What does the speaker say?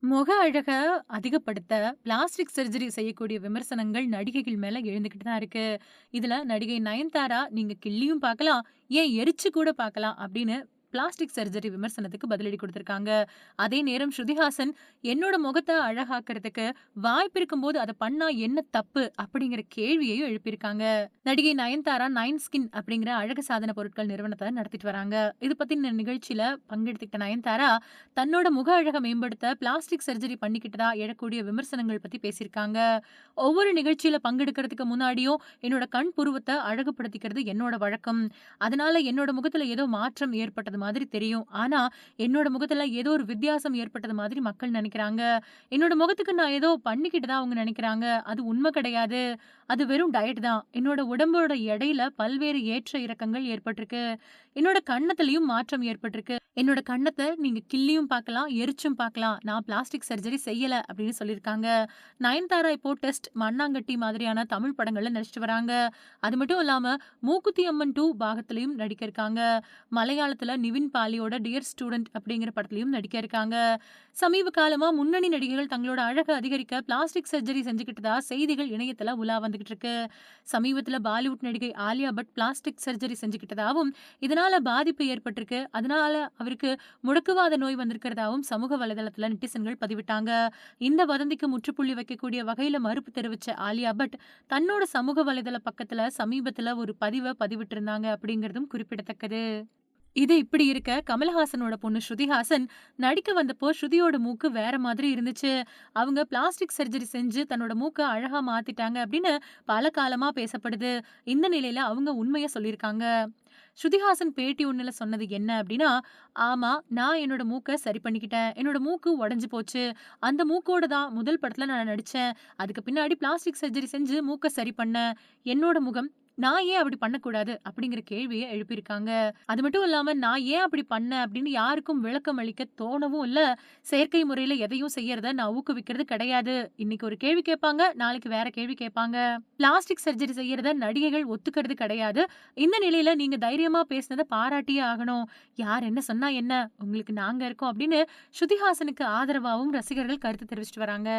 முக அழக அதிகப்படுத்த பிளாஸ்டிக் சர்ஜரி செய்யக்கூடிய விமர்சனங்கள் நடிகைகள் மேல எழுந்துகிட்டு தான் இருக்கு. இதுல நடிகை நயன்தாரா, "நீங்க கிள்ளியும் பார்க்கலாம், ஏன் எரிச்சு கூட பார்க்கலாம்" அப்படின்னு பிளாஸ்டிக் சர்ஜரி விமர்சனத்துக்கு பதிலடி குடுத்திருக்காங்க. அதே நேரம் ஸ்ருதிஹாசன், "என்னோட முகத்த அழகாக்குறதுக்கு வாய்ப்பு இருக்கும்போது அத பண்ணா என்ன தப்பு?" அப்படிங்கிற கேள்வியையும் எழுப்பியிருக்காங்க. நடிகை நயன்தாரா 9 ஸ்கின் அப்படிங்கிற அழகு சாதன பொருட்கள் நிறுவனத்த நடத்திட்டு வராங்க. இது பத்தின நிகழ்ச்சியில பங்கெடுத்துக்கிட்ட நயன்தாரா, தன்னோட முக அழக மேம்படுத்த பிளாஸ்டிக் சர்ஜரி பண்ணிக்கிட்டதா எழக்கூடிய விமர்சனங்கள் பத்தி பேசியிருக்காங்க. ஒவ்வொரு நிகழ்ச்சியில பங்கெடுக்கிறதுக்கு முன்னாடியும் என்னோட கண் புருவத்த அழகுபடுத்திக்கிறது என்னோட வழக்கம். அதனால என்னோட முகத்துல ஏதோ மாற்றம் ஏற்பட்டது மாதிரி தெரியும். ஆனா என்னோட முகத்துல ஏதோ ஒரு வித்தியாசம் ஏற்பட்டது மாதிரி மக்கள் நெனைக்கிறாங்க. என்னோட முகத்துக்கு நான் ஏதோ பண்ணிக்கிட்டதா அவங்க நெனைக்கிறாங்க. அது உண்ம கிடையாது. அது வெறும் டயட் தான். என்னோட உடம்போட எடையில பல்வேறு ஏற்ற இறக்கங்கள் ஏற்பட்டிருக்கு. என்னோட கன்னத்திலயும் மாற்றம் ஏற்பட்டிருக்கு. என்னோட கன்னத்த நீங்க கிள்ளியும் பார்க்கலாம், எரிச்சும் பார்க்கலாம். நான் பிளாஸ்டிக் சர்ஜரி செய்யல அப்படின்னு சொல்லியிருக்காங்க. நயன்தாரா இப்போ டெஸ்ட், மண்ணாங்கட்டி மாதிரியான தமிழ் படங்கள்ல நடிச்சிட்டு வராங்க. அது மட்டும் இல்லாம மூக்குத்தி அம்மன் 2 பாகத்திலயும் நடிக்க இருக்காங்க. மலையாளத்துல நிவின் பாலியோட டியர் ஸ்டூடண்ட் அப்படிங்கிற படத்திலயும் நடிக்க இருக்காங்க. சமீப காலமா முன்னணி நடிகைகள் தங்களோட அழக அதிகரிக்க பிளாஸ்டிக் சர்ஜரி செஞ்சுக்கிட்டதா செய்திகள் இணையத்துல உலா வந்துகிட்டு இருக்கு. சமீபத்துல பாலிவுட் நடிகை ஆலியா பட் பிளாஸ்டிக் சர்ஜரி செஞ்சுக்கிட்டதாவும், இதனால பாதிப்பு ஏற்பட்டிருக்கு. அதனால அவருக்கு முடக்குவாத நோய் வந்திருக்கிறதாவும் சமூக வலைதளத்துல நெட்டிசன்கள் பதிவிட்டாங்க. இந்த வதந்திக்கு முற்றுப்புள்ளி வைக்கக்கூடிய வகையில மறுப்பு தெரிவிச்ச ஆலியா பட், தன்னோட சமூக வலைதள பக்கத்துல சமீபத்துல ஒரு பதிவ பதிவிட்டிருந்தாங்க அப்படிங்கிறதும் குறிப்பிடத்தக்கது. இது இப்படி இருக்க, கமலஹாசனோட பொண்ணு ஸ்ருதிஹாசன் நடிக்க வந்தப்போ ஸ்ருதியோட மூக்கு வேற மாதிரி இருந்துச்சு. அவங்க பிளாஸ்டிக் சர்ஜரி செஞ்சு தன்னோட மூக்க அழகா மாத்திட்டாங்க அப்படின்னு பல காலமா பேசப்படுது. இந்த நிலையில அவங்க உண்மைய சொல்லியிருக்காங்க. ஸ்ருதிஹாசன் பேட்டி ஒண்ணுல சொன்னது என்ன அப்படின்னா, "ஆமா, நான் என்னோட மூக்க சரி பண்ணிக்கிட்டேன். என்னோட மூக்கு உடைஞ்சு போச்சு. அந்த மூக்கோட தான் முதல் படத்துல நான் நடிச்சேன். அதுக்கு பின்னாடி பிளாஸ்டிக் சர்ஜரி செஞ்சு மூக்க சரி பண்ணேன். என்னோட முகம் நான் ஏன் அப்படி பண்ணக்கூடாது?" அப்படிங்கிற கேள்விய எழுப்பியிருக்காங்க. அது மட்டும் இல்லாம, "நான் ஏன் அப்படி பண்ணேன்?" அப்படின்னு யாருக்கும் விளக்கம் அளிக்க தோணவும் இல்ல. செயற்கை முறையில எதையும் செய்யறத நான் ஊக்குவிக்கிறது கிடையாது. இன்னைக்கு ஒரு கேள்வி கேட்பாங்க, நாளைக்கு வேற கேள்வி கேட்பாங்க. பிளாஸ்டிக் சர்ஜரி செய்யறத நடிகைகள் ஒத்துக்கிறது கிடையாது. இந்த நிலையில நீங்க தைரியமா பேசினத பாராட்டியே ஆகணும். யார் என்ன சொன்னா என்ன? உங்களுக்கு நாங்க இருக்கோம் அப்படின்னு ஸ்ருதிஹாசனுக்கு ஆதரவாவும் ரசிகர்கள் கருத்து தெரிவிச்சுட்டு வராங்க.